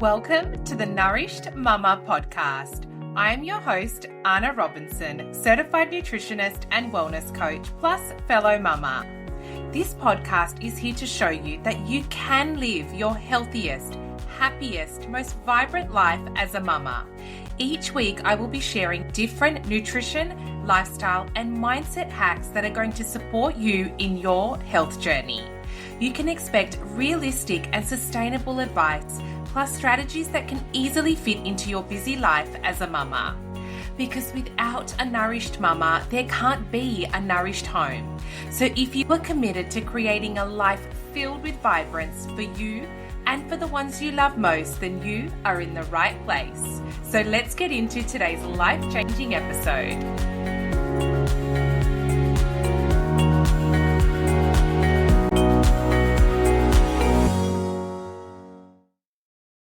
Welcome to the Nourished Mama podcast. I am your host, Anna Robinson, certified nutritionist and wellness coach, plus fellow mama. This podcast is here to show you that you can live your healthiest, happiest, most vibrant life as a mama. Each week, I will be sharing different nutrition, lifestyle, and mindset hacks that are going to support you in your health journey. You can expect realistic and sustainable advice, plus strategies that can easily fit into your busy life as a mama. Because without a nourished mama, there can't be a nourished home. So if you are committed to creating a life filled with vibrance for you and for the ones you love most, then you are in the right place. So let's get into today's life-changing episode.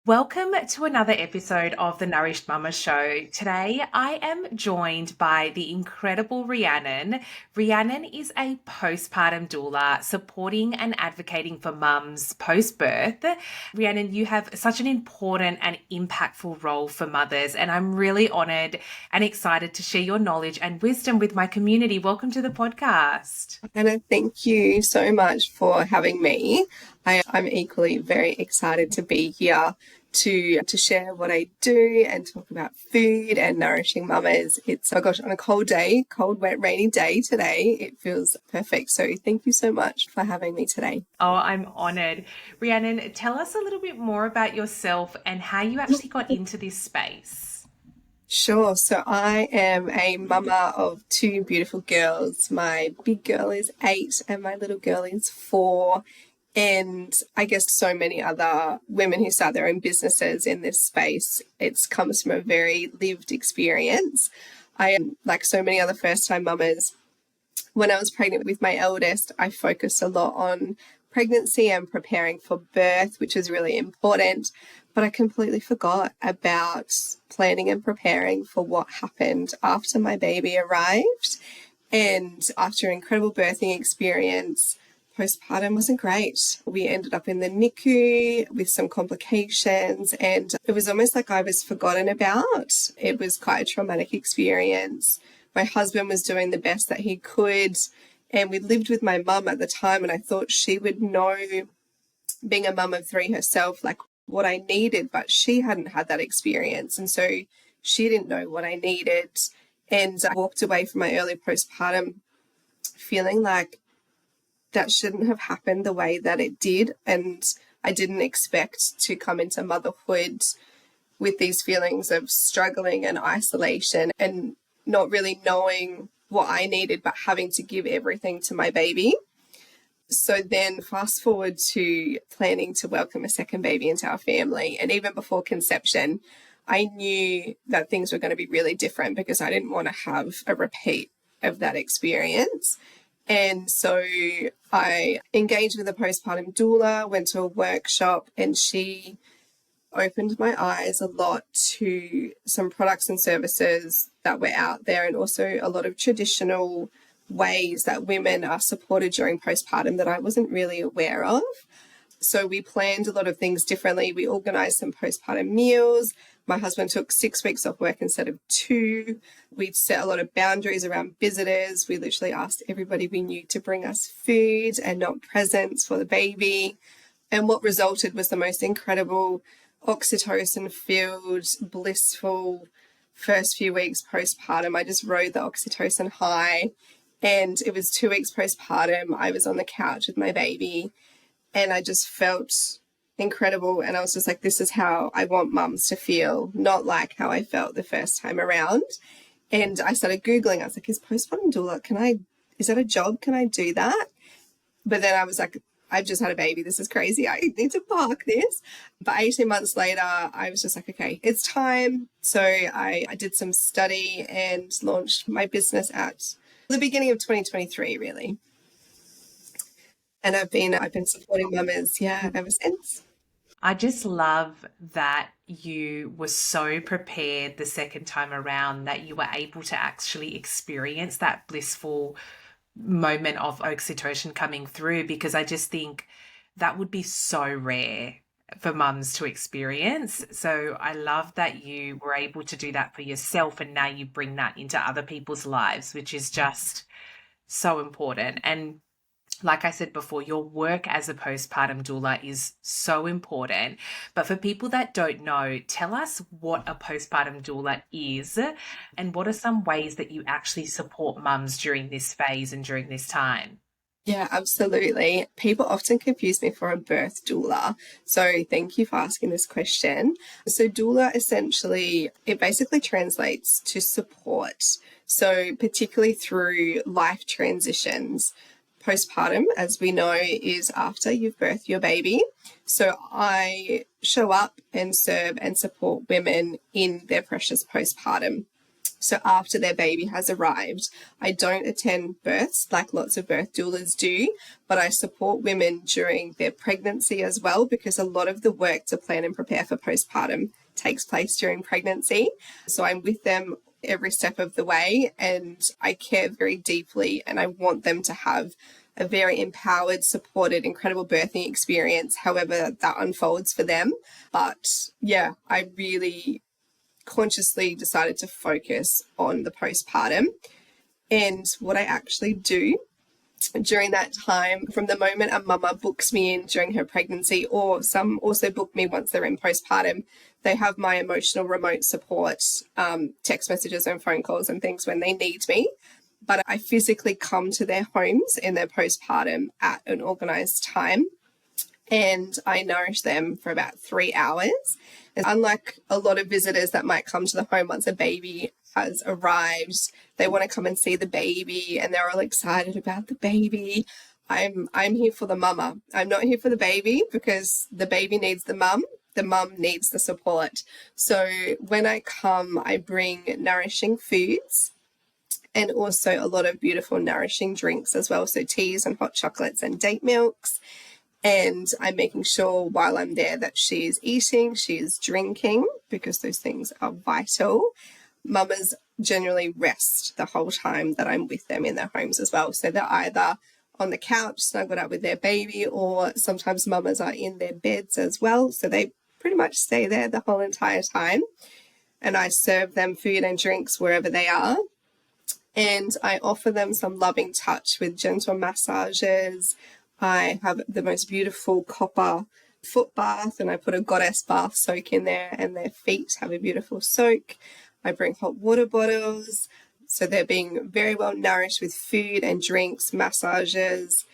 Welcome to another episode of the Nourished Mama Show. Today, I am joined by the incredible Rhiannon. Rhiannon is a postpartum doula supporting and advocating for mums post-birth. Rhiannon, you have such an important and impactful role for mothers, and I'm really honoured and excited to share your knowledge and wisdom with my community. Welcome to the podcast. Anna, thank you so much for having me. I'm equally very excited to be here to share what I do and talk about food and nourishing mamas. It's, oh gosh, on a cold day, cold, wet, rainy day today, it feels perfect. So thank you so much for having me today. Oh, I'm honoured. Rhiannon, tell us a little bit more about yourself and how you actually got into this space. Sure. So I am a mama of two beautiful girls. My big girl is 8 and my little girl is 4. And I guess so many other women who start their own businesses in this space, it comes from a very lived experience. I am like so many other first-time mamas. When I was pregnant with my eldest, I focused a lot on pregnancy and preparing for birth, which is really important. But I completely forgot about planning and preparing for what happened after my baby arrived. And after an incredible birthing experience, postpartum wasn't great. We ended up in the NICU with some complications, and it was almost like I was forgotten about. It was quite a traumatic experience. My husband was doing the best that he could, and we lived with my mum at the time, and I thought she would know, being a mum of 3 herself, like what I needed, but she hadn't had that experience, and so she didn't know what I needed. And I walked away from my early postpartum feeling like that shouldn't have happened the way that it did. And I didn't expect to come into motherhood with these feelings of struggling and isolation and not really knowing what I needed, but having to give everything to my baby. So then fast forward to planning to welcome a second baby into our family. And even before conception, I knew that things were going to be really different because I didn't want to have a repeat of that experience. And so I engaged with a postpartum doula, went to a workshop, and she opened my eyes a lot to some products and services that were out there, and also a lot of traditional ways that women are supported during postpartum that I wasn't really aware of. So we planned a lot of things differently. We organised some postpartum meals. My husband took 6 weeks off work instead of 2. We'd set a lot of boundaries around visitors. We literally asked everybody we knew to bring us food and not presents for the baby. And what resulted was the most incredible oxytocin-filled, blissful first few weeks postpartum. I just rode the oxytocin high. And it was 2 weeks postpartum. I was on the couch with my baby. And I just felt incredible. And I was just like, this is how I want mums to feel, not like how I felt the first time around. And I started Googling. I was like, is postpartum doula, is that a job? Can I do that? But then I was like, I've just had a baby. This is crazy. I need to park this. But 18 months later, I was just like, okay, it's time. So I did some study and launched my business at the beginning of 2023, really. And I've been supporting mamas, ever since. I just love that you were so prepared the second time around that you were able to actually experience that blissful moment of oxytocin coming through, because I just think that would be so rare for mums to experience. So I love that you were able to do that for yourself, and now you bring that into other people's lives, which is just so important. And like I said before, your work as a postpartum doula is so important. But for people that don't know, tell us what a postpartum doula is and what are some ways that you actually support mums during this phase and during this time? Yeah, absolutely. People often confuse me for a birth doula. So thank you for asking this question. So doula essentially, it basically translates to support. So particularly through life transitions. Postpartum, as we know, is after you've birthed your baby. So I show up and serve and support women in their precious postpartum. So after their baby has arrived, I don't attend births like lots of birth doulas do, but I support women during their pregnancy as well, because a lot of the work to plan and prepare for postpartum takes place during pregnancy. So I'm with them every step of the way, and I care very deeply, and I want them to have a very empowered, supported, incredible birthing experience, however that unfolds for them. But yeah, I really consciously decided to focus on the postpartum. And what I actually do during that time, from the moment a mama books me in during her pregnancy, or some also book me once they're in postpartum, they have my emotional remote support, text messages and phone calls and things when they need me. But I physically come to their homes in their postpartum at an organised time, and I nourish them for about 3 hours. And unlike a lot of visitors that might come to the home once a baby has arrived, they want to come and see the baby and they're all excited about the baby. I'm here for the mama. I'm not here for the baby, because the baby needs the mum needs the support. So when I come, I bring nourishing foods and also a lot of beautiful nourishing drinks as well. So teas and hot chocolates and date milks. And I'm making sure while I'm there that she is eating, she is drinking, because those things are vital. Mamas generally rest the whole time that I'm with them in their homes as well. So they're either on the couch snuggled up with their baby, or sometimes mamas are in their beds as well. So they pretty much stay there the whole entire time. And I serve them food and drinks wherever they are. And I offer them some loving touch with gentle massages. I have the most beautiful copper foot bath, and I put a goddess bath soak in there, and their feet have a beautiful soak. I bring hot water bottles, so they're being very well nourished with food and drinks, massages.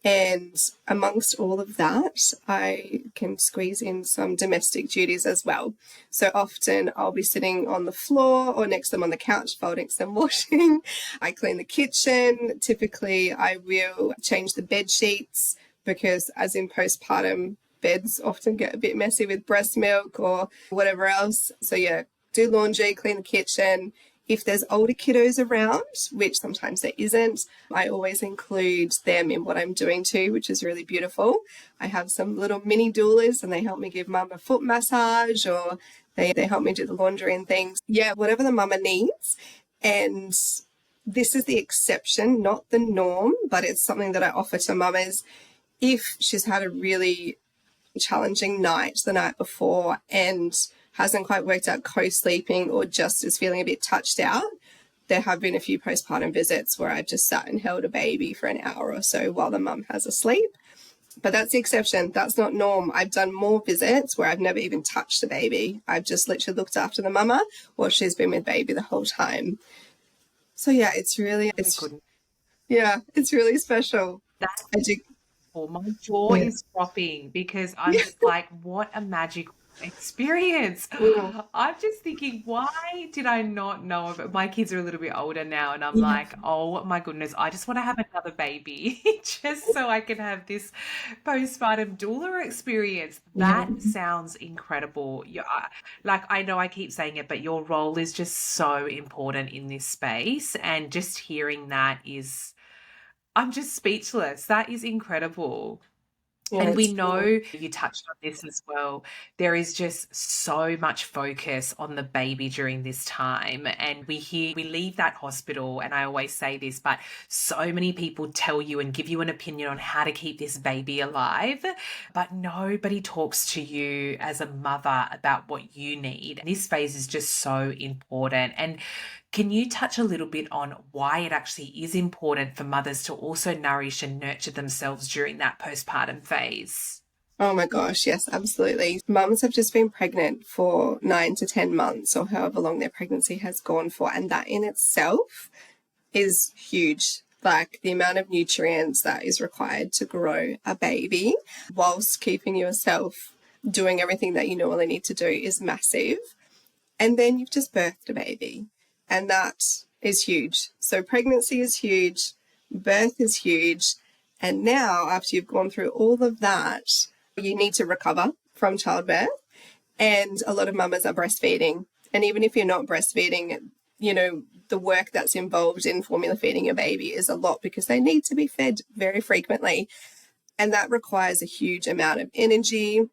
And amongst all of that, I can squeeze in some domestic duties as well. So often I'll be sitting on the floor or next to them on the couch, folding some washing. I clean the kitchen. Typically, I will change the bed sheets, because as in postpartum, beds often get a bit messy with breast milk or whatever else. So yeah, do laundry, clean the kitchen. If there's older kiddos around, which sometimes there isn't, I always include them in what I'm doing too, which is really beautiful. I have some little mini doulas, and they help me give mum a foot massage, or they help me do the laundry and things. Yeah, whatever the mama needs. And this is the exception, not the norm, but it's something that I offer to mamas if she's had a really challenging night the night before and hasn't quite worked out co-sleeping, or just is feeling a bit touched out. There have been a few postpartum visits where I've just sat and held a baby for an hour or so while the mum has a sleep. But that's the exception. That's not norm. I've done more visits where I've never even touched the baby. I've just literally looked after the mama while she's been with baby the whole time. So yeah, it's really special. That's I do. my jaw is dropping, because I'm just like, what a magical experience. I'm just thinking, why did I not know of it? My kids are a little bit older now, and I'm like, oh my goodness, I just want to have another baby just so I can have this postpartum doula experience. That sounds incredible. Like, I know I keep saying it, but your role is just so important in this space, and just hearing that I'm just speechless. That is incredible. Yeah, And we it's know true. you touched on this as well. There is just so much focus on the baby during this time. And we leave that hospital, and I always say this, but so many people tell you and give you an opinion on how to keep this baby alive, but nobody talks to you as a mother about what you need. This phase is just so important. And can you touch a little bit on why it actually is important for mothers to also nourish and nurture themselves during that postpartum phase? Oh my gosh, yes, absolutely. Mums have just been pregnant for 9 to 10 months or however long their pregnancy has gone for, and that in itself is huge. Like the amount of nutrients that is required to grow a baby whilst keeping yourself doing everything that you normally need to do is massive. And then you've just birthed a baby, and that is huge. So pregnancy is huge, birth is huge, and now after you've gone through all of that, you need to recover from childbirth. And a lot of mamas are breastfeeding. And even if you're not breastfeeding, you know, the work that's involved in formula feeding a baby is a lot because they need to be fed very frequently. And that requires a huge amount of energy,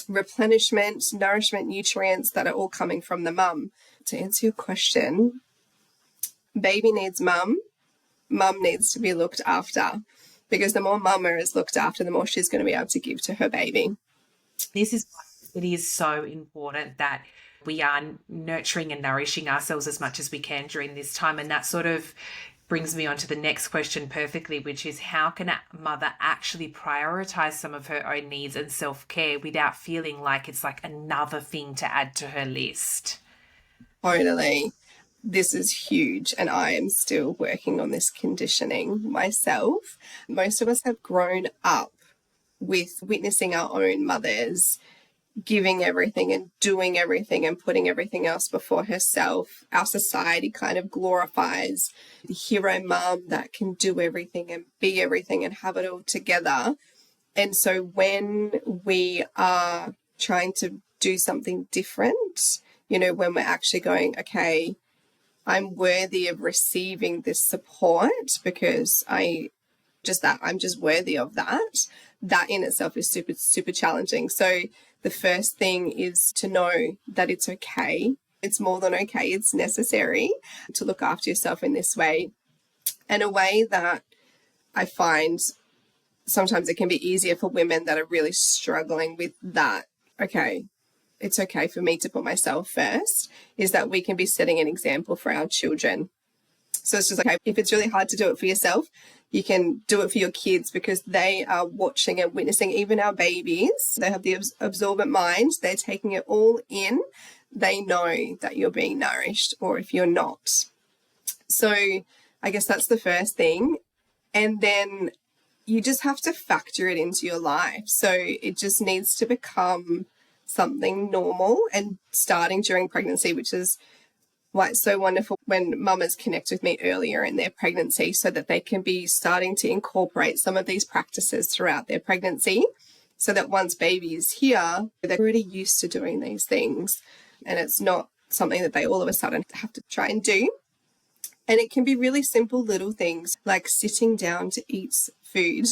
replenishment, nourishment, nutrients that are all coming from the mum. To answer your question, baby needs mum, mum needs to be looked after, because the more mama is looked after, the more she's going to be able to give to her baby. This is why it is so important that we are nurturing and nourishing ourselves as much as we can during this time. And that sort of brings me on to the next question perfectly, which is how can a mother actually prioritize some of her own needs and self-care without feeling like it's like another thing to add to her list? Totally. This is huge, and I am still working on this conditioning myself. Most of us have grown up with witnessing our own mothers giving everything and doing everything and putting everything else before herself. Our society kind of glorifies the hero mum that can do everything and be everything and have it all together. And so when we are trying to do something different, you know, when we're actually going, okay, I'm worthy of receiving this support because I'm just worthy of that. That in itself is super, super challenging. So the first thing is to know that it's okay. It's more than okay. It's necessary to look after yourself in this way. And a way that I find sometimes it can be easier for women that are really struggling with that. Okay, it's okay for me to put myself first, is that we can be setting an example for our children. So it's just like, okay, if it's really hard to do it for yourself, you can do it for your kids because they are watching and witnessing. Even our babies, they have the absorbent mind. They're taking it all in. They know that you're being nourished or if you're not. So I guess that's the first thing. And then you just have to factor it into your life. So it just needs to become something normal, and starting during pregnancy, which is why it's so wonderful when mamas connect with me earlier in their pregnancy so that they can be starting to incorporate some of these practices throughout their pregnancy so that once baby is here, they're already used to doing these things and it's not something that they all of a sudden have to try and do. And it can be really simple little things like sitting down to eat food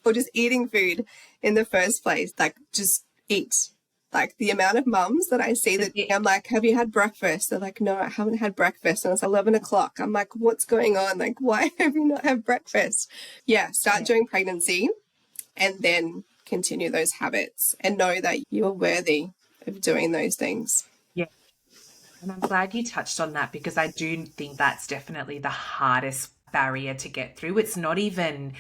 or just eating food in the first place, like just eat. Like the amount of mums that I see that I'm like, have you had breakfast? They're like, no, I haven't had breakfast. And it's 11 o'clock. I'm like, what's going on? Like, why have you not had breakfast? Yeah, start during pregnancy and then continue those habits and know that you are worthy of doing those things. Yeah. And I'm glad you touched on that because I do think that's definitely the hardest barrier to get through. It's not even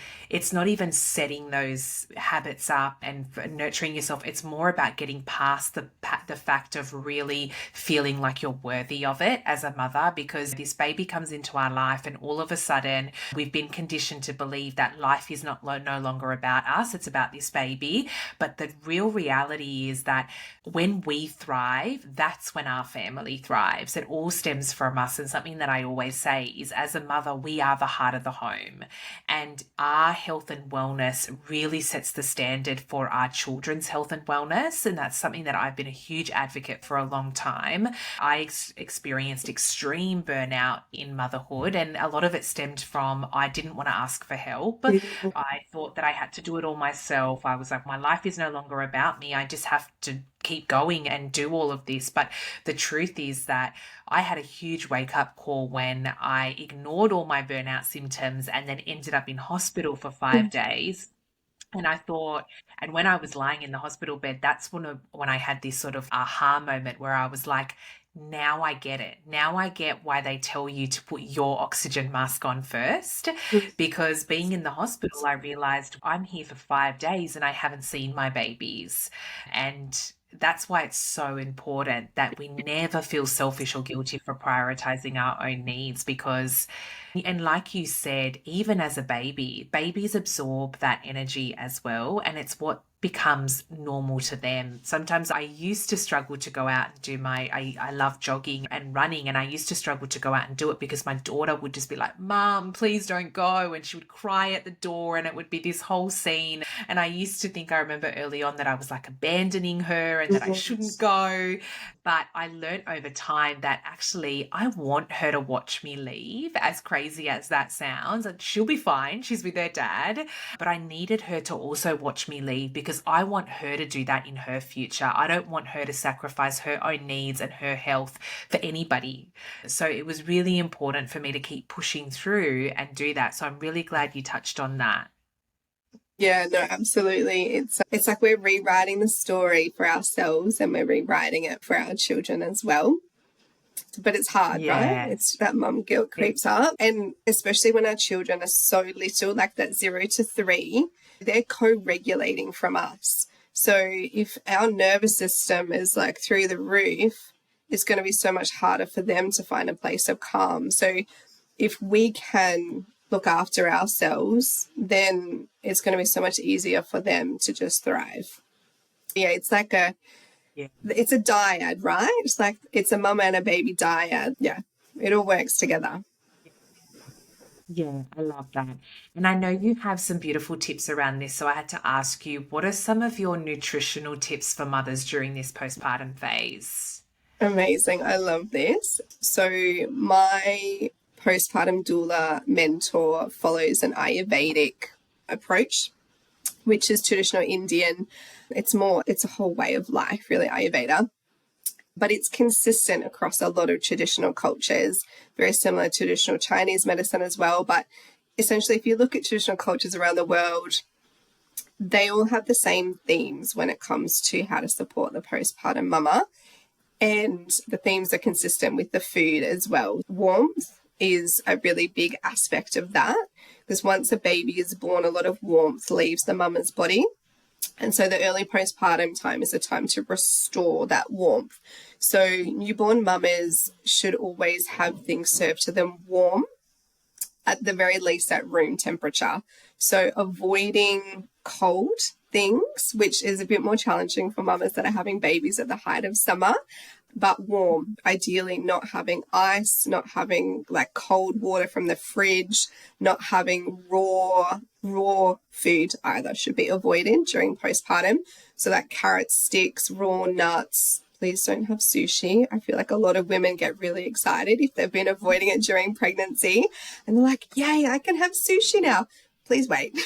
setting those habits up and nurturing yourself. It's more about getting past the fact of really feeling like you're worthy of it as a mother, because this baby comes into our life and all of a sudden we've been conditioned to believe that life is no longer about us, it's about this baby. But the real reality is that when we thrive, that's when our family thrives. It all stems from us. And something that I always say is, as a mother, we are the heart of the home. And our health and wellness really sets the standard for our children's health and wellness. And that's something that I've been a huge advocate for a long time. I experienced extreme burnout in motherhood, and a lot of it stemmed from I didn't want to ask for help. I thought that I had to do it all myself. I was like, my life is no longer about me. I just have to keep going and do all of this. But the truth is that I had a huge wake up call when I ignored all my burnout symptoms and then ended up in hospital for 5 days. And I thought, and when I was lying in the hospital bed, that's when I had this sort of aha moment where I was like, now I get it. Now I get why they tell you to put your oxygen mask on first. Because being in the hospital, I realized I'm here for 5 days and I haven't seen my babies. And that's why it's so important that we never feel selfish or guilty for prioritizing our own needs, because, and like you said, even as a baby, babies absorb that energy as well, and it's what becomes normal to them. Sometimes I used to struggle to go out and do I love jogging and running, and I used to struggle to go out and do it because my daughter would just be like, Mom, please don't go. And she would cry at the door and it would be this whole scene. And I used to think, I remember early on, that I was like abandoning her and that I shouldn't go. But I learned over time that actually I want her to watch me leave, as crazy as that sounds. And she'll be fine. She's with her dad. But I needed her to also watch me leave because I want her to do that in her future. I don't want her to sacrifice her own needs and her health for anybody. So it was really important for me to keep pushing through and do that. So I'm really glad you touched on that. Yeah, no, absolutely. It's like we're rewriting the story for ourselves and we're rewriting it for our children as well. But it's hard, right? It's that mum guilt creeps up. And especially when our children are so little, like that 0 to 3, they're co-regulating from us. So if our nervous system is like through the roof, it's going to be so much harder for them to find a place of calm. So if we can look after ourselves, then it's going to be so much easier for them to just thrive. Yeah, it's like it's a dyad, right? It's like it's a mama and a baby dyad. Yeah, it all works together. Yeah, I love that. And I know you have some beautiful tips around this. So I had to ask you, what are some of your nutritional tips for mothers during this postpartum phase? Amazing. I love this. So my postpartum doula mentor follows an Ayurvedic approach, which is traditional Indian. It's a whole way of life, really, Ayurveda. But it's consistent across a lot of traditional cultures, very similar to traditional Chinese medicine as well. But essentially, if you look at traditional cultures around the world, they all have the same themes when it comes to how to support the postpartum mama. And the themes are consistent with the food as well. Warmth is a really big aspect of that, because once a baby is born, a lot of warmth leaves the mama's body. And so the early postpartum time is a time to restore that warmth. So newborn mamas should always have things served to them warm, at the very least at room temperature. So avoiding cold things, which is a bit more challenging for mamas that are having babies at the height of summer, but warm. Ideally not having ice, not having like cold water from the fridge, not having raw food either should be avoided during postpartum. So that carrot sticks, raw nuts. Please don't have sushi. I feel like a lot of women get really excited if they've been avoiding it during pregnancy and they're like, yay, I can have sushi now. Please wait.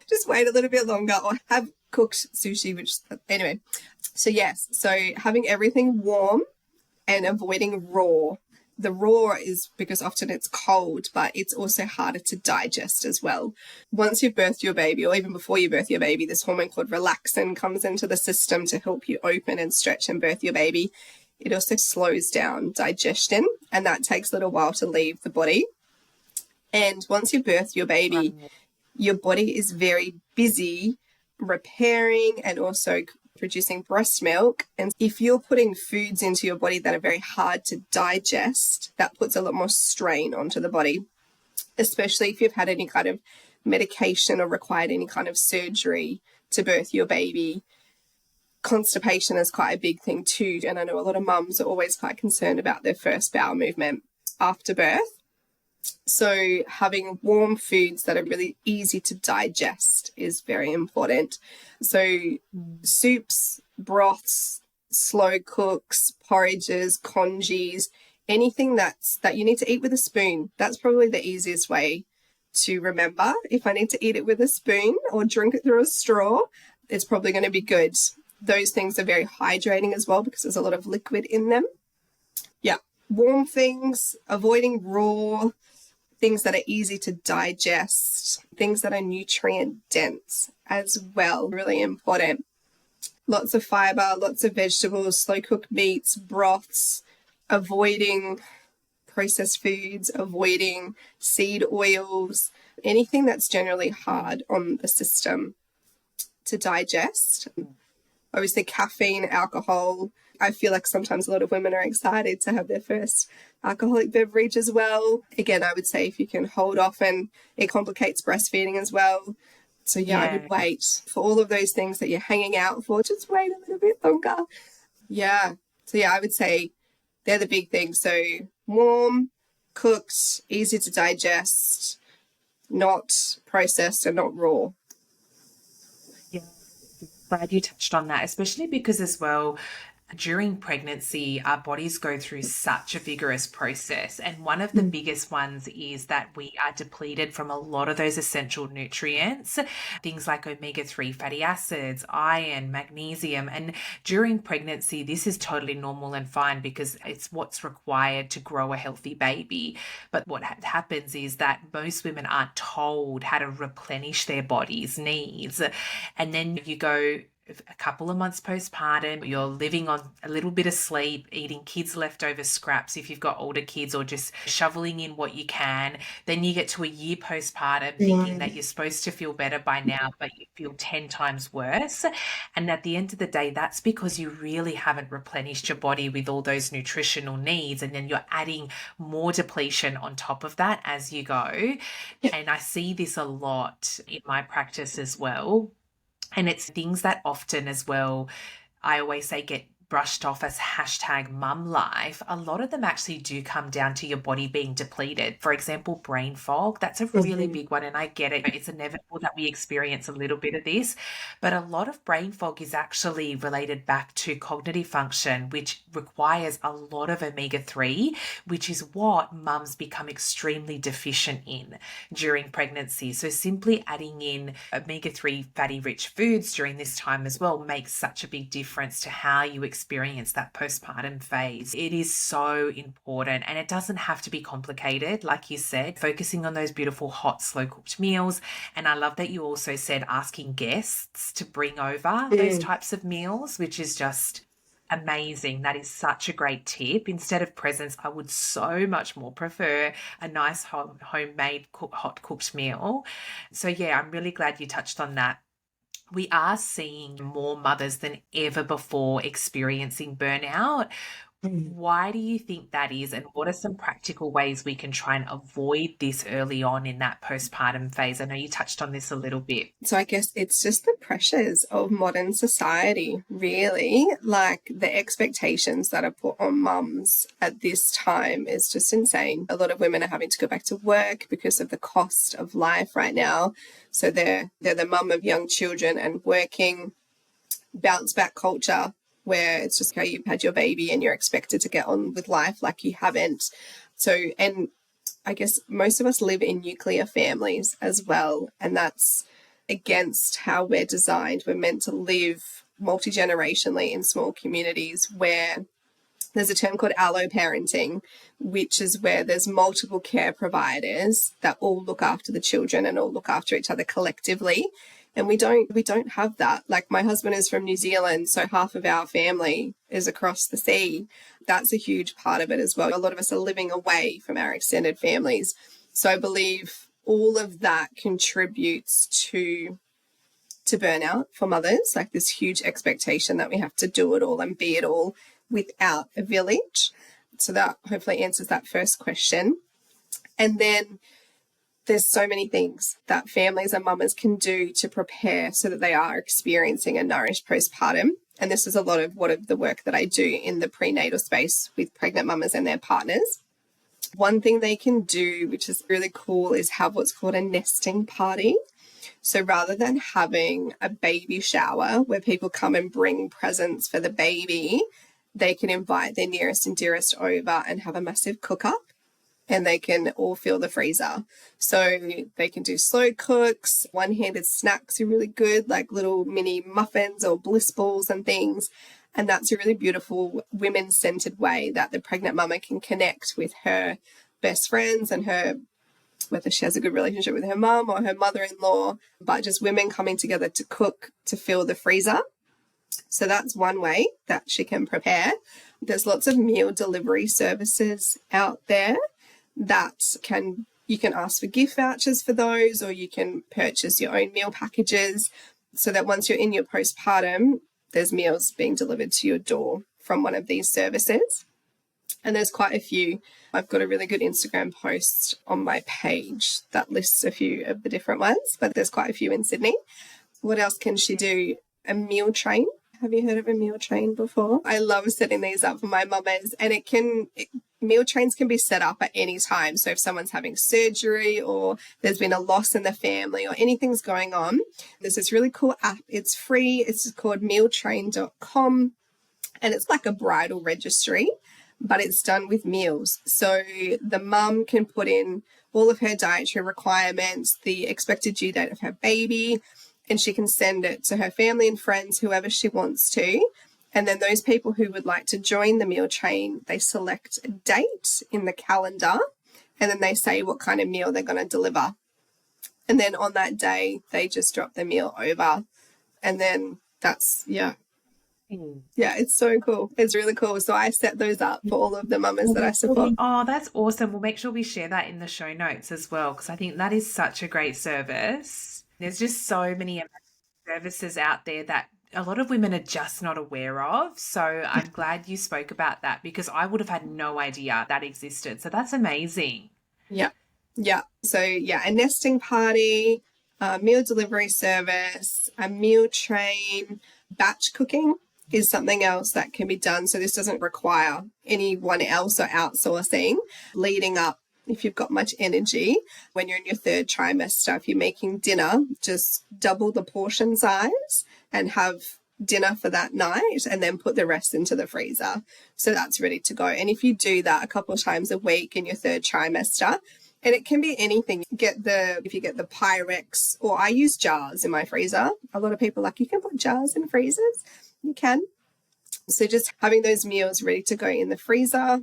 Just wait a little bit longer, or have cooked sushi, which anyway. So yes, so having everything warm and avoiding raw. The raw is because often it's cold, but it's also harder to digest as well. Once you've birthed your baby, or even before you birth your baby, this hormone called relaxin comes into the system to help you open and stretch and birth your baby. It also slows down digestion, and that takes a little while to leave the body. And once you birth your baby, your body is very busy repairing and also producing breast milk. And if you're putting foods into your body that are very hard to digest, that puts a lot more strain onto the body, especially if you've had any kind of medication or required any kind of surgery to birth your baby. Constipation is quite a big thing too. And I know a lot of mums are always quite concerned about their first bowel movement after birth. So having warm foods that are really easy to digest is very important. So soups, broths, slow cooks, porridges, congees, anything that you need to eat with a spoon. That's probably the easiest way to remember. If I need to eat it with a spoon or drink it through a straw, it's probably going to be good. Those things are very hydrating as well because there's a lot of liquid in them. Yeah, warm things, avoiding raw, things that are easy to digest, things that are nutrient dense as well, really important. Lots of fiber, lots of vegetables, slow cooked meats, broths, avoiding processed foods, avoiding seed oils, anything that's generally hard on the system to digest. Obviously, caffeine, alcohol. I feel like sometimes a lot of women are excited to have their first alcoholic beverage as well. Again, I would say if you can hold off, and it complicates breastfeeding as well. So yeah, I would wait for all of those things that you're hanging out for. Just wait a little bit longer. Yeah. So yeah, I would say they're the big things. So warm, cooked, easy to digest, not processed and not raw. Yeah, glad you touched on that, especially because as well, during pregnancy, our bodies go through such a vigorous process. And one of the biggest ones is that we are depleted from a lot of those essential nutrients, things like omega-3 fatty acids, iron, magnesium. And during pregnancy, this is totally normal and fine because it's what's required to grow a healthy baby. But what happens is that most women aren't told how to replenish their body's needs. And then you go a couple of months postpartum, you're living on a little bit of sleep, eating kids' leftover scraps if you've got older kids, or just shoveling in what you can. Then you get to a year postpartum thinking that you're supposed to feel better by now, but you feel 10 times worse. And at the end of the day, that's because you really haven't replenished your body with all those nutritional needs. And then you're adding more depletion on top of that as you go. And I see this a lot in my practice as well. And it's things that often as well, I always say, get brushed off as hashtag mum life. A lot of them actually do come down to your body being depleted. For example, brain fog, that's a really big one. And I get it. It's inevitable that we experience a little bit of this. But a lot of brain fog is actually related back to cognitive function, which requires a lot of omega-3, which is what mums become extremely deficient in during pregnancy. So simply adding in omega-3 fatty rich foods during this time as well makes such a big difference to how you experience that postpartum phase. It is so important, and it doesn't have to be complicated. Like you said, focusing on those beautiful hot slow cooked meals. And I love that you also said asking guests to bring over those types of meals, which is just amazing. That is such a great tip. Instead of presents, I would so much more prefer a nice homemade hot cooked meal. So yeah, I'm really glad you touched on that. We are seeing more mothers than ever before experiencing burnout. Why do you think that is? And what are some practical ways we can try and avoid this early on in that postpartum phase? I know you touched on this a little bit. So I guess it's just the pressures of modern society, really. Like the expectations that are put on mums at this time is just insane. A lot of women are having to go back to work because of the cost of life right now. So they're the mum of young children and working, bounce back culture, where it's just, okay, you've had your baby and you're expected to get on with life like you haven't. So, and I guess most of us live in nuclear families as well, and that's against how we're designed. We're meant to live multi-generationally in small communities where there's a term called allo parenting, which is where there's multiple care providers that all look after the children and all look after each other collectively. And we don't have that. Like, my husband is from New Zealand, so half of our family is across the sea. That's a huge part of it as well. A lot of us are living away from our extended families. So I believe all of that contributes to burnout for mothers, like this huge expectation that we have to do it all and be it all without a village. So that hopefully answers that first question. And then there's so many things that families and mamas can do to prepare so that they are experiencing a nourished postpartum. And this is a lot of the work that I do in the prenatal space with pregnant mamas and their partners. One thing they can do, which is really cool, is have what's called a nesting party. So rather than having a baby shower where people come and bring presents for the baby, they can invite their nearest and dearest over and have a massive cook-up, and they can all fill the freezer. So they can do slow cooks. One-handed snacks are really good, like little mini muffins or bliss balls and things. And that's a really beautiful women-centered way that the pregnant mama can connect with her best friends and her, whether she has a good relationship with her mum or her mother-in-law, but just women coming together to cook, to fill the freezer. So that's one way that she can prepare. There's lots of meal delivery services out there that you can ask for gift vouchers for those, or you can purchase your own meal packages so that once you're in your postpartum, there's meals being delivered to your door from one of these services. And there's quite a few. I've got a really good Instagram post on my page that lists a few of the different ones, but there's quite a few in Sydney. What else can she do? A meal train. Have you heard of a meal train before? I love setting these up for my mamas, and meal trains can be set up at any time. So if someone's having surgery or there's been a loss in the family or anything's going on, there's this really cool app. It's free. It's called mealtrain.com, and it's like a bridal registry, but it's done with meals. So the mum can put in all of her dietary requirements, the expected due date of her baby, and she can send it to her family and friends, whoever she wants to. And then those people who would like to join the meal train, they select a date in the calendar, and then they say what kind of meal they're going to deliver. And then on that day, they just drop the meal over. And then that's, yeah, it's so cool. It's really cool. So I set those up for all of the mamas that I support. Oh, that's awesome. We'll make sure we share that in the show notes as well, because I think that is such a great service. There's just so many services out there that a lot of women are just not aware of. So I'm glad you spoke about that, because I would have had no idea that existed. So that's amazing. Yeah. So yeah, a nesting party, a meal delivery service, a meal train, batch cooking is something else that can be done. So this doesn't require anyone else or outsourcing. Leading up, if you've got much energy, when you're in your third trimester, if you're making dinner, just double the portion size and have dinner for that night, and then put the rest into the freezer. So that's ready to go. And if you do that a couple of times a week in your third trimester, and it can be anything, if you get the Pyrex, or I use jars in my freezer. A lot of people are like, you can put jars in freezers. You can. So just having those meals ready to go in the freezer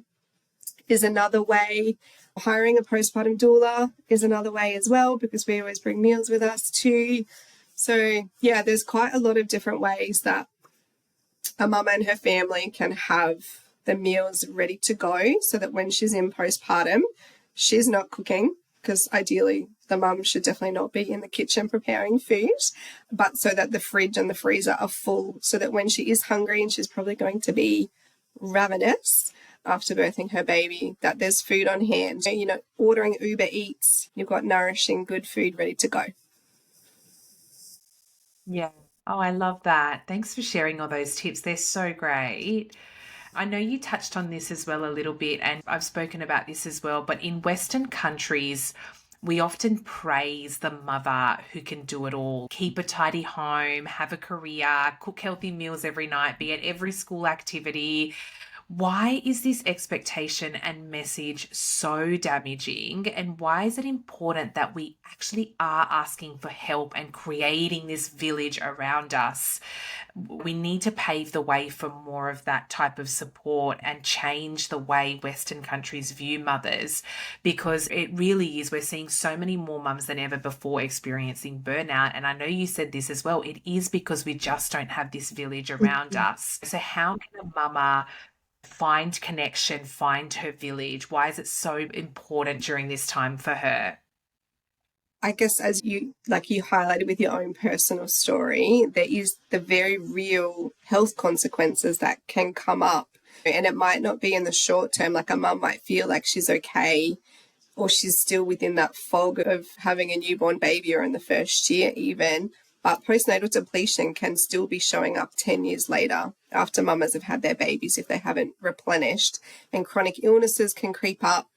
is another way. Hiring a postpartum doula is another way as well, because we always bring meals with us too. So yeah, there's quite a lot of different ways that a mama and her family can have the meals ready to go, so that when she's in postpartum, she's not cooking, because ideally the mum should definitely not be in the kitchen preparing food, but so that the fridge and the freezer are full, so that when she is hungry, and she's probably going to be ravenous after birthing her baby, that there's food on hand. You know, ordering Uber Eats, you've got nourishing, good food ready to go. Yeah. Oh, I love that. Thanks for sharing all those tips. They're so great. I know you touched on this as well a little bit, and I've spoken about this as well, but in Western countries, we often praise the mother who can do it all, keep a tidy home, have a career, cook healthy meals every night, be at every school activity. Why is this expectation and message so damaging? And why is it important that we actually are asking for help and creating this village around us? We need to pave the way for more of that type of support and change the way Western countries view mothers, because it really is. We're seeing so many more mums than ever before experiencing burnout. And I know you said this as well. It is because we just don't have this village around us. So how can a mama find connection, find her village? Why is it so important during this time for her? I guess, as you highlighted with your own personal story, there is the very real health consequences that can come up. And it might not be in the short term, like a mum might feel like she's okay, or she's still within that fog of having a newborn baby, or in the first year even. But postnatal depletion can still be showing up 10 years later, after mamas have had their babies, if they haven't replenished. And chronic illnesses can creep up.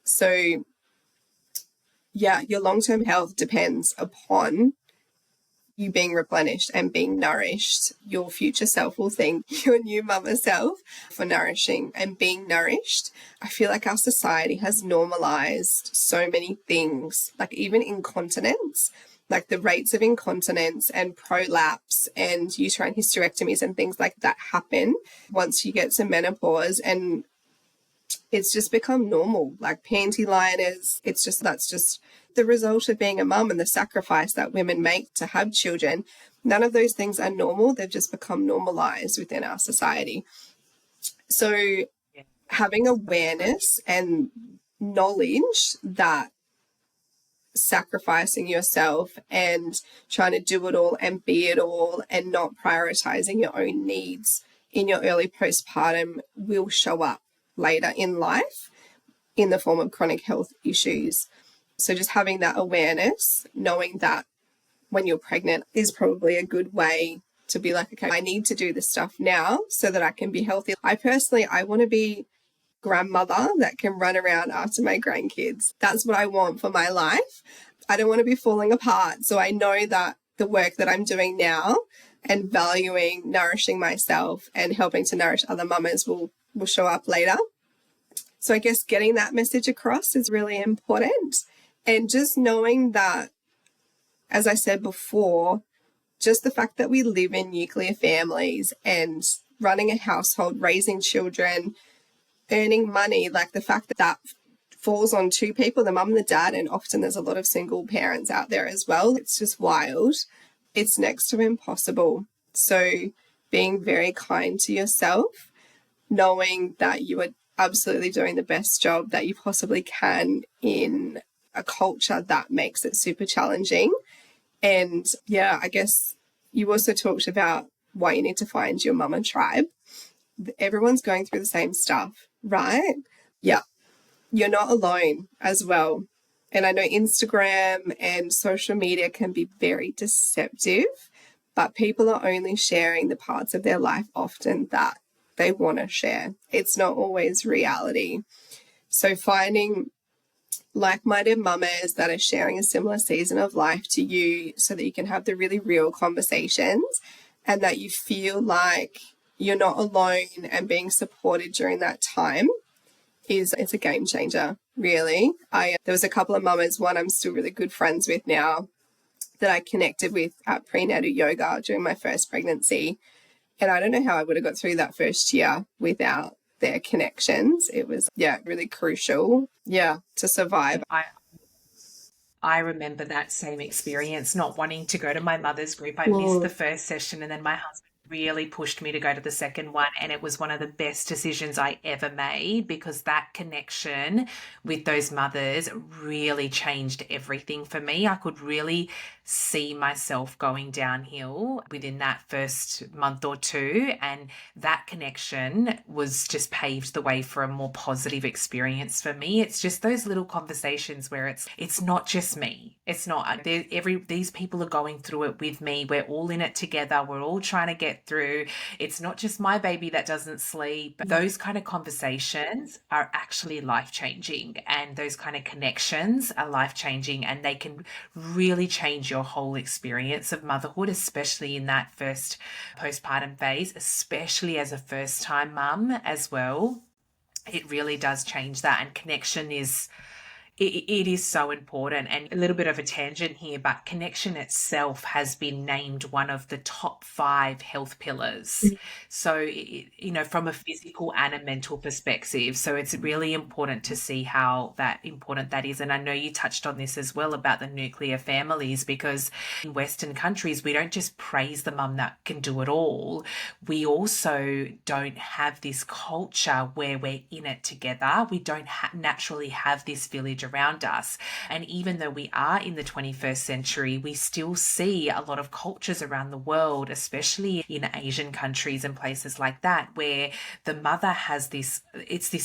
So yeah, your long-term health depends upon you being replenished and being nourished. Your future self will thank your new mama self for nourishing and being nourished. I feel like our society has normalized so many things, like even incontinence, like the rates of incontinence and prolapse and uterine hysterectomies and things like that happen once you get to menopause. And it's just become normal, like panty liners. That's just the result of being a mum and the sacrifice that women make to have children. None of those things are normal. They've just become normalized within our society. So having awareness and knowledge that sacrificing yourself and trying to do it all and be it all and not prioritizing your own needs in your early postpartum will show up later in life in the form of chronic health issues. So just having that awareness, knowing that when you're pregnant is probably a good way to be like, okay, I need to do this stuff now so that I can be healthy. I want to be grandmother that can run around after my grandkids. That's what I want for my life. I don't want to be falling apart. So I know that the work that I'm doing now and valuing nourishing myself and helping to nourish other mamas will show up later. So I guess getting that message across is really important. And just knowing that, as I said before, just the fact that we live in nuclear families and running a household, raising children, earning money, like the fact that that falls on two people, the mum and the dad, and often there's a lot of single parents out there as well. It's just wild. It's next to impossible. So being very kind to yourself, knowing that you are absolutely doing the best job that you possibly can in a culture that makes it super challenging. And yeah, I guess you also talked about why you need to find your mama tribe. Everyone's going through the same stuff, right? Yeah, you're not alone as well. And I know Instagram and social media can be very deceptive, but people are only sharing the parts of their life often that they want to share. It's not always reality. So finding like-minded mamas that are sharing a similar season of life to you so that you can have the really real conversations and that you feel like you're not alone and being supported during that time it's a game changer, really. There was a couple of mamas, one I'm still really good friends with now, that I connected with at prenatal yoga during my first pregnancy. And I don't know how I would have got through that first year without their connections. It was, really crucial, to survive. I remember that same experience, not wanting to go to my mother's group. I missed the first session, and then my husband really pushed me to go to the second one. And it was one of the best decisions I ever made, because that connection with those mothers really changed everything for me. I could really see myself going downhill within that first month or two. And that connection was just paved the way for a more positive experience for me. It's just those little conversations where it's not just me. It's not these people are going through it with me. We're all in it together. We're all trying to get through. It's not just my baby that doesn't sleep. Those kind of conversations are actually life-changing, and those kind of connections are life-changing, and they can really change your whole experience of motherhood, especially in that first postpartum phase, especially as a first-time mum as well. It really does change that, and connection is it is so important. And a little bit of a tangent here, but connection itself has been named one of the top 5 health pillars. So, from a physical and a mental perspective. So it's really important to see how that important that is. And I know you touched on this as well about the nuclear families, because in Western countries, we don't just praise the mum that can do it all. We also don't have this culture where we're in it together. We don't naturally have this village change around us. And even though we are in the 21st century, we still see a lot of cultures around the world, especially in Asian countries and places like that, where the mother has this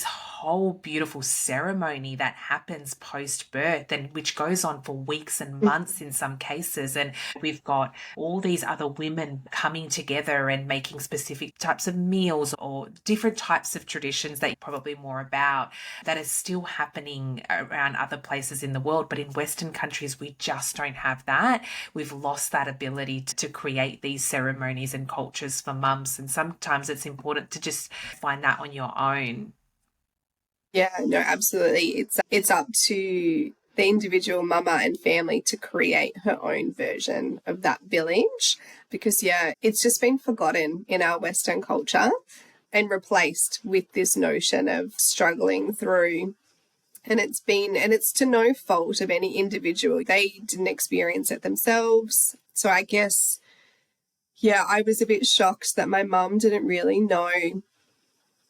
whole beautiful ceremony that happens post-birth, and which goes on for weeks and months in some cases. And we've got all these other women coming together and making specific types of meals or different types of traditions that you're probably more about, that is still happening around other places in the world. But in Western countries, we just don't have that. We've lost that ability to create these ceremonies and cultures for mums. And sometimes it's important to just find that on your own. Yeah, no, absolutely. It's up to the individual mama and family to create her own version of that village, because it's just been forgotten in our Western culture and replaced with this notion of struggling through. And it's to no fault of any individual. They didn't experience it themselves. So I guess, I was a bit shocked that my mum didn't really know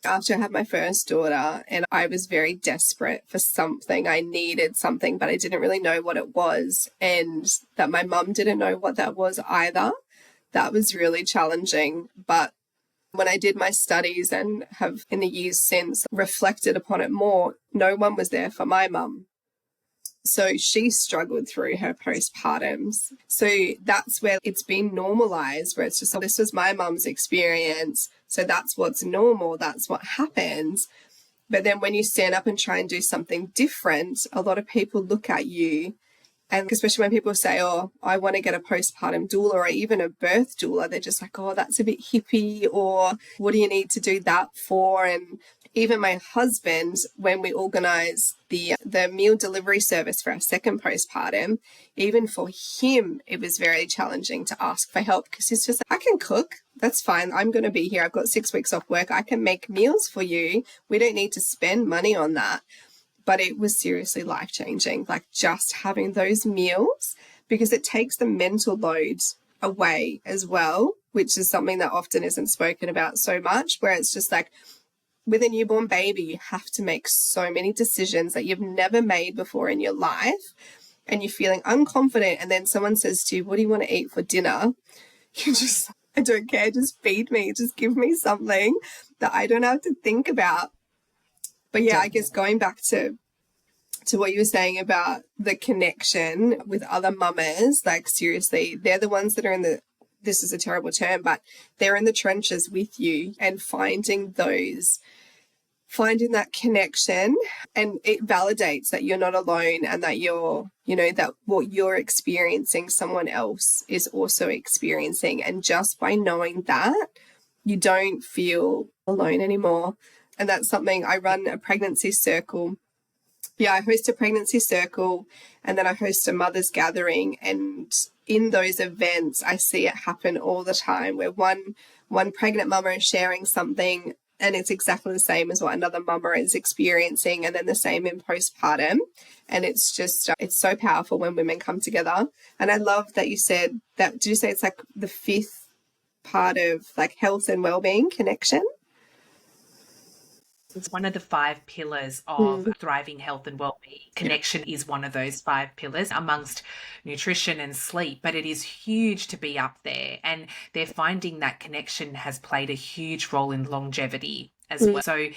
after I had my first daughter, and I was very desperate for something. I needed something, but I didn't really know what it was, and that my mum didn't know what that was either. That was really challenging. But when I did my studies and have in the years since reflected upon it more, no one was there for my mum. So she struggled through her postpartums. So that's where it's been normalized, where it's just, oh, this was my mum's experience, so that's what's normal, that's what happens. But then when you stand up and try and do something different, a lot of people look at you, and especially when people say, oh, I want to get a postpartum doula or even a birth doula, they're just like, oh, that's a bit hippie, or what do you need to do that for? And even my husband, when we organised the meal delivery service for our second postpartum, even for him, it was very challenging to ask for help, because he's just like, I can cook. That's fine. I'm going to be here. I've got 6 weeks off work. I can make meals for you. We don't need to spend money on that. But it was seriously life-changing, like just having those meals, because it takes the mental load away as well, which is something that often isn't spoken about so much, where it's just like, with a newborn baby, you have to make so many decisions that you've never made before in your life, and you're feeling unconfident, and then someone says to you, what do you want to eat for dinner? You just, I don't care, just feed me, just give me something that I don't have to think about. But I guess going back to what you were saying about the connection with other mamas, like seriously, they're the ones that are this is a terrible term, but they're in the trenches with you, and finding that connection, and it validates that you're not alone, and that that what you're experiencing, someone else is also experiencing. And just by knowing that, you don't feel alone anymore. And that's something, I run a pregnancy circle. I host a pregnancy circle, and then I host a mother's gathering. And in those events, I see it happen all the time, where one pregnant mama is sharing something, and it's exactly the same as what another mama is experiencing, and then the same in postpartum. And it's just, it's so powerful when women come together. And I love that you said that, did you say it's like the 5th part of like health and wellbeing, connection? It's one of the 5 pillars of thriving health and well-being. Connection is one of those 5 pillars amongst nutrition and sleep, but it is huge to be up there. And they're finding that connection has played a huge role in longevity as well. So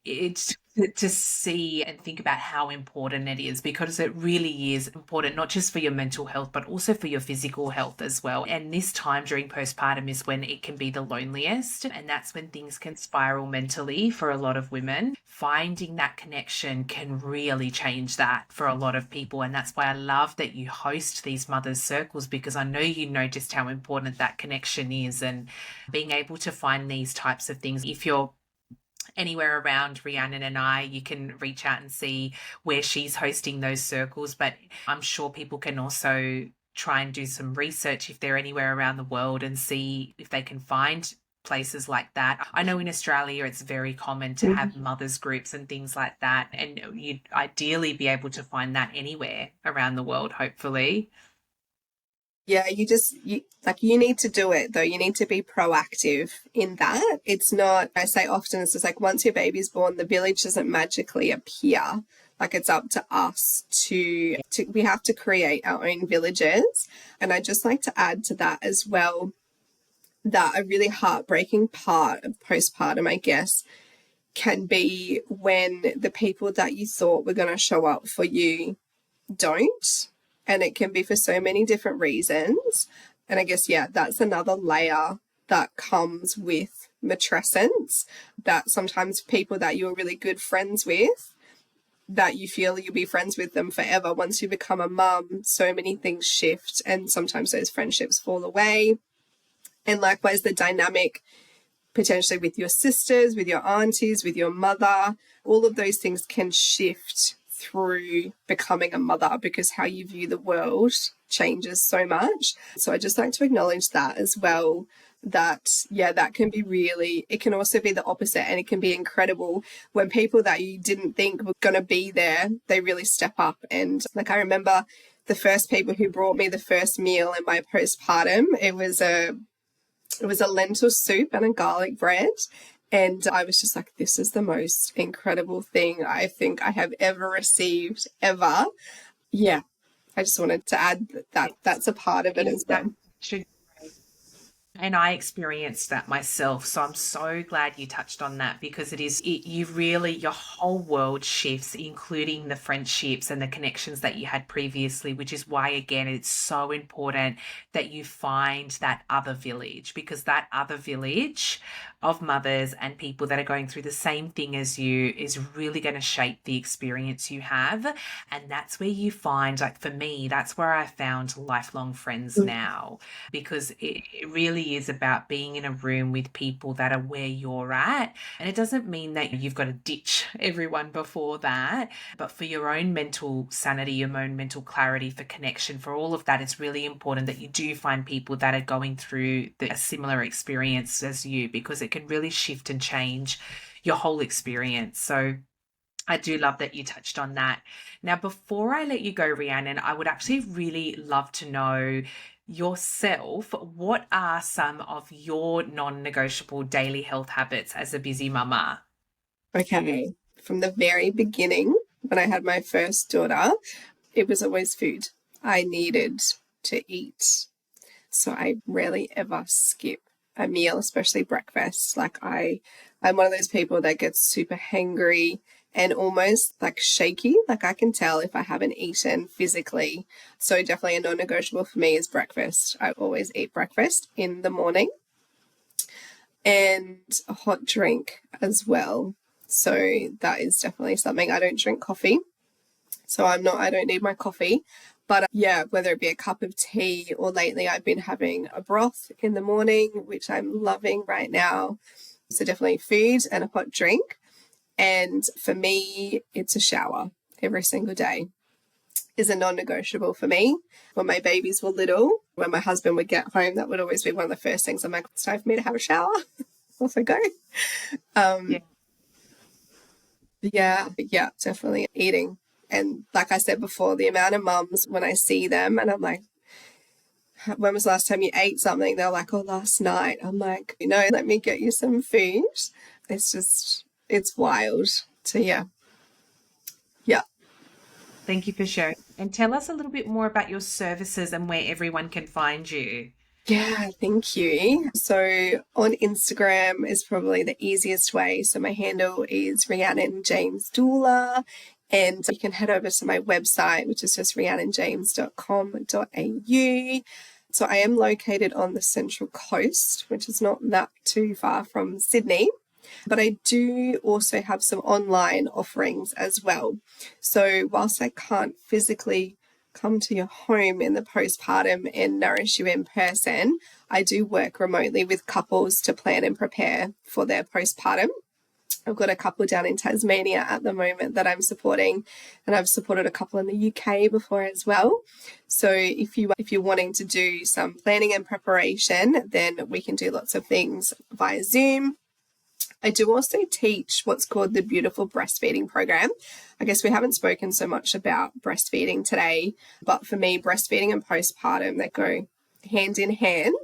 it's to see and think about how important it is, because it really is important, not just for your mental health, but also for your physical health as well. And this time during postpartum is when it can be the loneliest, and that's when things can spiral mentally for a lot of women. Finding that connection can really change that for a lot of people. And that's why I love that you host these mothers' circles, because I know you know just how important that connection is, and being able to find these types of things. If you're anywhere around Rhiannon and I, you can reach out and see where she's hosting those circles. But I'm sure people can also try and do some research if they're anywhere around the world, and see if they can find places like that. I know in Australia it's very common to have mothers groups and things like that, and you'd ideally be able to find that anywhere around the world, hopefully. Yeah, you need to do it though. You need to be proactive in that. It's not, I say often, it's just like once your baby's born, the village doesn't magically appear. Like it's up to us to we have to create our own villages. And I just like to add to that as well that a really heartbreaking part of postpartum, I guess, can be when the people that you thought were going to show up for you don't. And it can be for so many different reasons. And I guess, yeah, that's another layer that comes with matrescence, that sometimes people that you're really good friends with, that you feel you'll be friends with them forever. Once you become a mum, so many things shift and sometimes those friendships fall away. And likewise, the dynamic potentially with your sisters, with your aunties, with your mother, all of those things can shift through becoming a mother because how you view the world changes so much. So I just like to acknowledge that as well, that, yeah, that can be really, it can also be the opposite, and it can be incredible when people that you didn't think were going to be there, they really step up. And like I remember the first people who brought me the first meal in my postpartum, it was a lentil soup and a garlic bread. And I was just like, this is the most incredible thing I think I have ever received, ever. Yeah, I just wanted to add that that's a part of it as well. And I experienced that myself. So I'm so glad you touched on that, because your whole world shifts, including the friendships and the connections that you had previously, which is why, again, it's so important that you find that other village, because that other village of mothers and people that are going through the same thing as you is really going to shape the experience you have. And that's where you find, like for me, that's where I found lifelong friends now, because it really is about being in a room with people that are where you're at. And it doesn't mean that you've got to ditch everyone before that, but for your own mental sanity, your own mental clarity, for connection, for all of that, it's really important that you do find people that are going through a similar experience as you, because it can really shift and change your whole experience. So I do love that you touched on that. Now, before I let you go, Rhiannon, I would actually really love to know yourself, what are some of your non-negotiable daily health habits as a busy mama? Okay, from the very beginning, when I had my first daughter, it was always food. I needed to eat. So I rarely ever skip a meal, especially breakfast. Like I'm one of those people that gets super hangry and almost like shaky. Like I can tell if I haven't eaten physically. So definitely a non-negotiable for me is breakfast. I always eat breakfast in the morning, and a hot drink as well. So that is definitely something. I don't drink coffee, so I don't need my coffee. But yeah, whether it be a cup of tea, or lately I've been having a broth in the morning, which I'm loving right now. So definitely food and a hot drink. And for me, it's a shower every single day is a non-negotiable for me. When my babies were little, when my husband would get home, that would always be one of the first things. I'm like, it's time for me to have a shower. Off I go. Yeah, definitely eating. And like I said before, the amount of mums, when I see them and I'm like, when was the last time you ate something? They're like, oh, last night. I'm like, let me get you some food. It's wild. So yeah. Thank you for sharing. And tell us a little bit more about your services and where everyone can find you. Yeah, thank you. So on Instagram is probably the easiest way. So my handle is Rhiannon James Doula. And you can head over to my website, which is just rhiannonjames.com.au. So I am located on the Central Coast, which is not that too far from Sydney. But I do also have some online offerings as well. So whilst I can't physically come to your home in the postpartum and nourish you in person, I do work remotely with couples to plan and prepare for their postpartum. I've got a couple down in Tasmania at the moment that I'm supporting, and I've supported a couple in the UK before as well. So if you're wanting to do some planning and preparation, then we can do lots of things via Zoom. I do also teach what's called the Beautiful Breastfeeding Program. I guess we haven't spoken so much about breastfeeding today, but for me, breastfeeding and postpartum, they go hand in hand.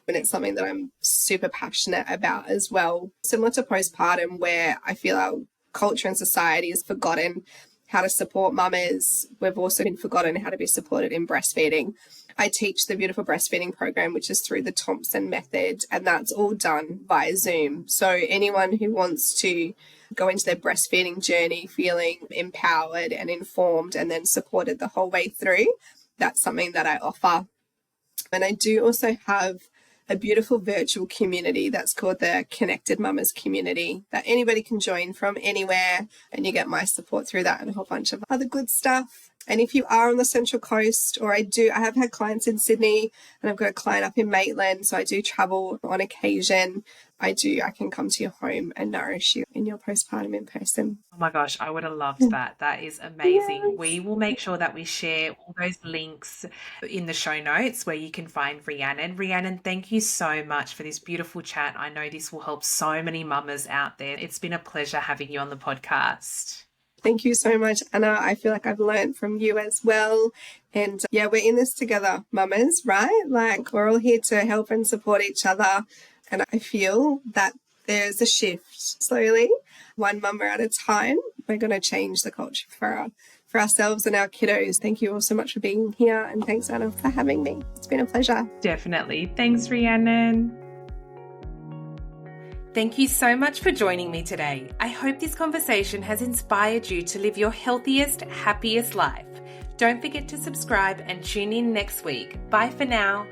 And it's something that I'm super passionate about as well. Similar to postpartum, where I feel our culture and society has forgotten how to support mamas. We've also been forgotten how to be supported in breastfeeding. I teach the Beautiful Breastfeeding program, which is through the Thompson method, and that's all done via Zoom. So anyone who wants to go into their breastfeeding journey feeling empowered and informed and then supported the whole way through, that's something that I offer. And I do also have a beautiful virtual community that's called the Connected Mamas Community that anybody can join from anywhere, and you get my support through that and a whole bunch of other good stuff. And if you are on the Central Coast, or I have had clients in Sydney and I've got a client up in Maitland, so I do travel on occasion. I can come to your home and nourish you in your postpartum in person. Oh my gosh, I would have loved that. That is amazing. Yes. We will make sure that we share all those links in the show notes where you can find Rhiannon. Rhiannon, thank you so much for this beautiful chat. I know this will help so many mamas out there. It's been a pleasure having you on the podcast. Thank you so much, Anna. I feel like I've learned from you as well. And yeah, we're in this together, mamas, right? Like, we're all here to help and support each other. And I feel that there's a shift slowly, one mama at a time. We're going to change the culture for ourselves and our kiddos. Thank you all so much for being here. And thanks, Anna, for having me. It's been a pleasure. Definitely. Thanks, Rhiannon. Thank you so much for joining me today. I hope this conversation has inspired you to live your healthiest, happiest life. Don't forget to subscribe and tune in next week. Bye for now.